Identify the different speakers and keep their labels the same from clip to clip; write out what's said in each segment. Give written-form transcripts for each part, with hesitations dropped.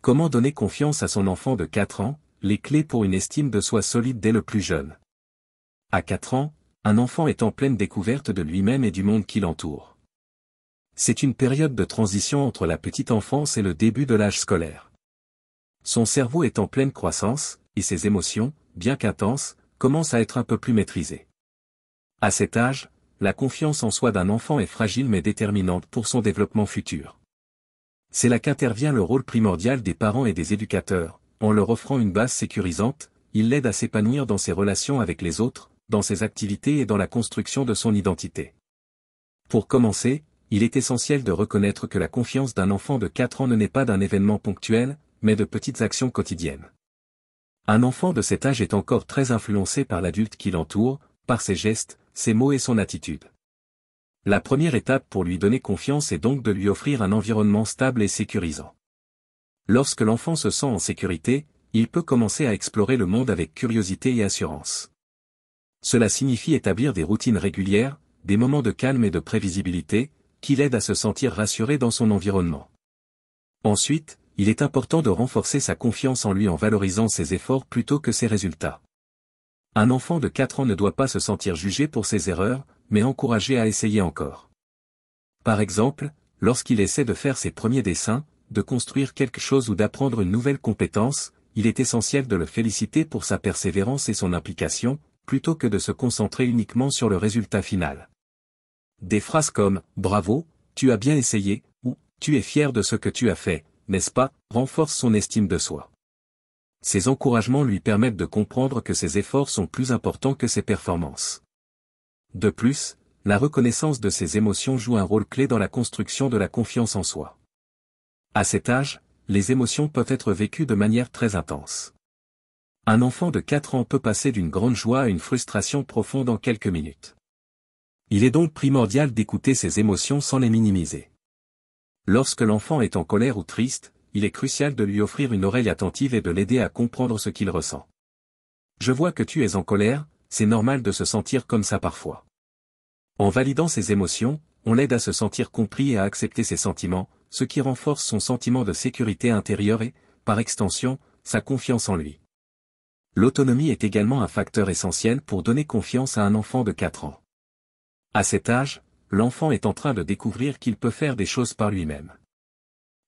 Speaker 1: Comment donner confiance à son enfant de 4 ans, les clés pour une estime de soi solide dès le plus jeune. À 4 ans, un enfant est en pleine découverte de lui-même et du monde qui l'entoure. C'est une période de transition entre la petite enfance et le début de l'âge scolaire. Son cerveau est en pleine croissance, et ses émotions, bien qu'intenses, commencent à être un peu plus maîtrisées. À cet âge, la confiance en soi d'un enfant est fragile mais déterminante pour son développement futur. C'est là qu'intervient le rôle primordial des parents et des éducateurs. En leur offrant une base sécurisante, ils l'aident à s'épanouir dans ses relations avec les autres, dans ses activités et dans la construction de son identité. Pour commencer, il est essentiel de reconnaître que la confiance d'un enfant de 4 ans ne naît pas d'un événement ponctuel, mais de petites actions quotidiennes. Un enfant de cet âge est encore très influencé par l'adulte qui l'entoure, par ses gestes, ses mots et son attitude. La première étape pour lui donner confiance est donc de lui offrir un environnement stable et sécurisant. Lorsque l'enfant se sent en sécurité, il peut commencer à explorer le monde avec curiosité et assurance. Cela signifie établir des routines régulières, des moments de calme et de prévisibilité, qui l'aident à se sentir rassuré dans son environnement. Ensuite, il est important de renforcer sa confiance en lui en valorisant ses efforts plutôt que ses résultats. Un enfant de 4 ans ne doit pas se sentir jugé pour ses erreurs, mais encouragé à essayer encore. Par exemple, lorsqu'il essaie de faire ses premiers dessins, de construire quelque chose ou d'apprendre une nouvelle compétence, il est essentiel de le féliciter pour sa persévérance et son implication, plutôt que de se concentrer uniquement sur le résultat final. Des phrases comme « Bravo, tu as bien essayé » ou « Tu es fier de ce que tu as fait, n'est-ce pas ?» renforcent son estime de soi. Ces encouragements lui permettent de comprendre que ses efforts sont plus importants que ses performances. De plus, la reconnaissance de ses émotions joue un rôle clé dans la construction de la confiance en soi. À cet âge, les émotions peuvent être vécues de manière très intense. Un enfant de 4 ans peut passer d'une grande joie à une frustration profonde en quelques minutes. Il est donc primordial d'écouter ses émotions sans les minimiser. Lorsque l'enfant est en colère ou triste, il est crucial de lui offrir une oreille attentive et de l'aider à comprendre ce qu'il ressent. Je vois que tu es en colère, c'est normal de se sentir comme ça parfois. En validant ses émotions, on l'aide à se sentir compris et à accepter ses sentiments, ce qui renforce son sentiment de sécurité intérieure et, par extension, sa confiance en lui. L'autonomie est également un facteur essentiel pour donner confiance à un enfant de 4 ans. À cet âge, l'enfant est en train de découvrir qu'il peut faire des choses par lui-même.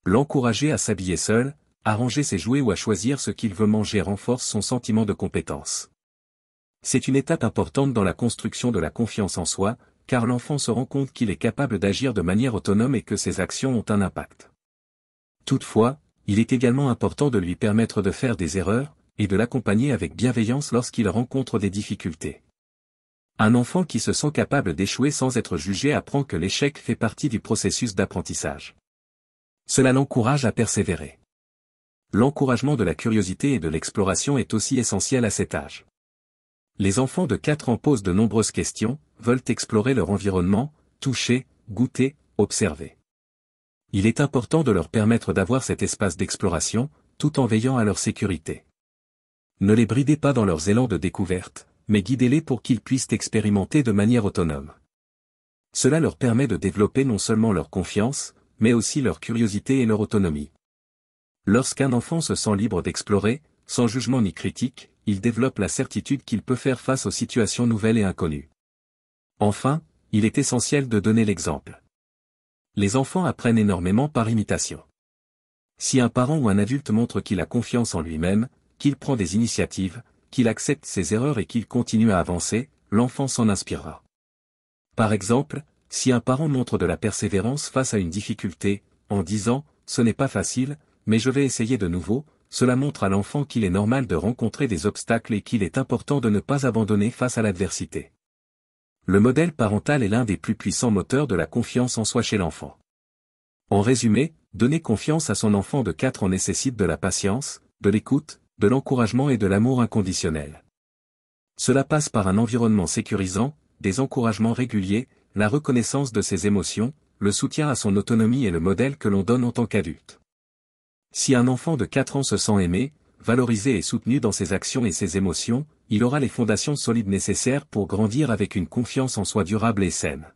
Speaker 1: L'encourager à s'habiller seul, à ranger ses jouets ou à choisir ce qu'il veut manger renforce son sentiment de compétence. C'est une étape importante dans la construction de la confiance en soi, car l'enfant se rend compte qu'il est capable d'agir de manière autonome et que ses actions ont un impact. Toutefois, il est également important de lui permettre de faire des erreurs, et de l'accompagner avec bienveillance lorsqu'il rencontre des difficultés. Un enfant qui se sent capable d'échouer sans être jugé apprend que l'échec fait partie du processus d'apprentissage. Cela l'encourage à persévérer. L'encouragement de la curiosité et de l'exploration est aussi essentiel à cet âge. Les enfants de 4 ans posent de nombreuses questions, veulent explorer leur environnement, toucher, goûter, observer. Il est important de leur permettre d'avoir cet espace d'exploration, tout en veillant à leur sécurité. Ne les bridez pas dans leurs élans de découverte, mais guidez-les pour qu'ils puissent expérimenter de manière autonome. Cela leur permet de développer non seulement leur confiance, mais aussi leur curiosité et leur autonomie. Lorsqu'un enfant se sent libre d'explorer, sans jugement ni critique, il développe la certitude qu'il peut faire face aux situations nouvelles et inconnues. Enfin, il est essentiel de donner l'exemple. Les enfants apprennent énormément par imitation. Si un parent ou un adulte montre qu'il a confiance en lui-même, qu'il prend des initiatives, qu'il accepte ses erreurs et qu'il continue à avancer, l'enfant s'en inspirera. Par exemple, si un parent montre de la persévérance face à une difficulté, en disant « ce n'est pas facile, mais je vais essayer de nouveau », cela montre à l'enfant qu'il est normal de rencontrer des obstacles et qu'il est important de ne pas abandonner face à l'adversité. Le modèle parental est l'un des plus puissants moteurs de la confiance en soi chez l'enfant. En résumé, donner confiance à son enfant de 4 ans nécessite de la patience, de l'écoute, de l'encouragement et de l'amour inconditionnel. Cela passe par un environnement sécurisant, des encouragements réguliers, la reconnaissance de ses émotions, le soutien à son autonomie et le modèle que l'on donne en tant qu'adulte. Si un enfant de 4 ans se sent aimé, valorisé et soutenu dans ses actions et ses émotions, il aura les fondations solides nécessaires pour grandir avec une confiance en soi durable et saine.